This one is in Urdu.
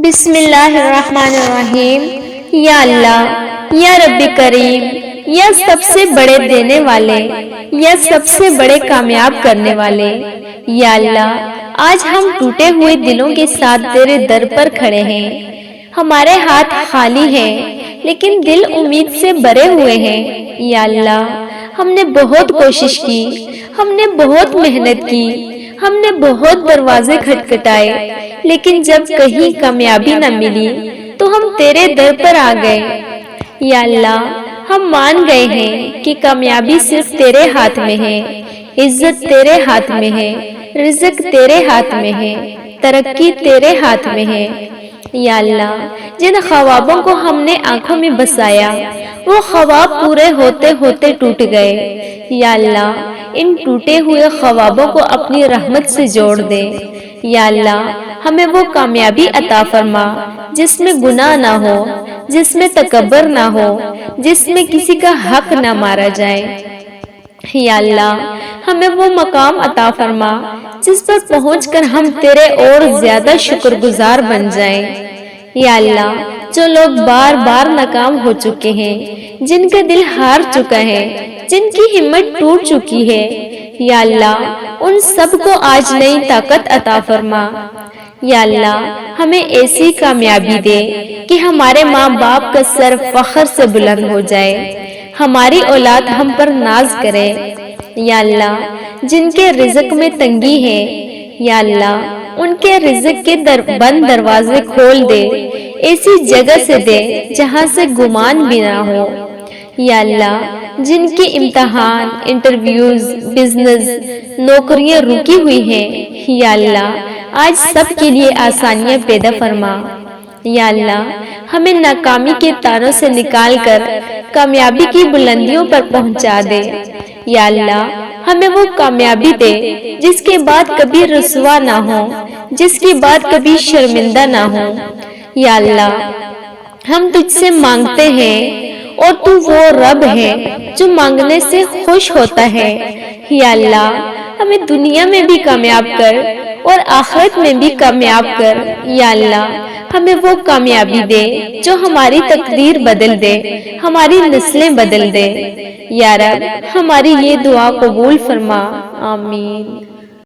بسم اللہ الرحمن الرحیم۔ یا اللہ، یا رب کریم، یا سب سے بڑے دینے والے، یا سب سے بڑے کامیاب کرنے والے، یا اللہ آج ہم ٹوٹے ہوئے دلوں کے ساتھ تیرے در پر کھڑے ہیں۔ ہمارے ہاتھ خالی ہیں لیکن دل امید سے بھرے ہوئے ہیں۔ یا اللہ ہم نے بہت کوشش کی، ہم نے بہت محنت کی، ہم نے بہت دروازے کھٹکھٹائے، لیکن جب کہیں کامیابی نہ ملی تو ہم تیرے در پر آ گئے۔ یا اللہ ہم مان گئے ہیں کہ کامیابی صرف تیرے ہاتھ میں ہے، عزت تیرے ہاتھ میں ہے، رزق تیرے ہاتھ میں ہے، ترقی تیرے ہاتھ میں ہے۔ یا اللہ جن خوابوں کو ہم نے آنکھوں میں بسایا وہ خواب پورے ہوتے ہوتے ٹوٹ گئے۔ یا اللہ ان ٹوٹے ہوئے خوابوں کو اپنی رحمت سے جوڑ دے۔ یا اللہ ہمیں وہ کامیابی عطا فرما جس میں گناہ نہ ہو، جس میں تکبر نہ ہو، جس میں کسی کا حق نہ مارا جائے۔ یا اللہ ہمیں وہ مقام عطا فرما جس پر پہنچ کر ہم تیرے اور زیادہ شکر گزار بن جائیں۔ یا اللہ جو لوگ بار بار ناکام ہو چکے ہیں، جن کا دل ہار چکا ہے، جن کی ہمت ٹوٹ چکی ہے، یا اللہ ان سب کو آج نئی طاقت عطا فرما۔ یا اللہ ہمیں ایسی کامیابی دے کہ ہمارے ماں باپ کا سر فخر سے بلند ہو جائے، ہماری اولاد ہم پر ناز کرے۔ یا اللہ جن کے رزق میں تنگی ہے، یا اللہ ان کے رزق کے بند دروازے کھول دے، ایسی جگہ سے دے جہاں سے گمان بھی نہ ہو۔ یا اللہ جن کی امتحان، انٹرویوز، بزنس، نوکریاں رکی ہوئی ہیں، یا اللہ آج سب کے لیے آسانیاں پیدا فرما۔ یا اللہ ہمیں ناکامی کے تانوں سے نکال کر کامیابی کی بلندیوں پر پہنچا دے۔ یا اللہ ہمیں وہ کامیابی دے جس کے بعد کبھی رسوا نہ ہو، جس کے بعد کبھی شرمندہ نہ ہو۔ یا اللہ ہم تجھ سے مانگتے ہیں اور تو وہ رب ہے جو مانگنے سے خوش ہوتا ہے۔ یا اللہ ہمیں دنیا میں بھی کامیاب کر اور آخرت میں بھی کامیاب کر۔ یا اللہ ہمیں وہ کامیابی دے جو ہماری تقدیر بدل دے، ہماری نسلیں بدل دے۔ یا رب ہماری یہ دعا قبول فرما، آمین۔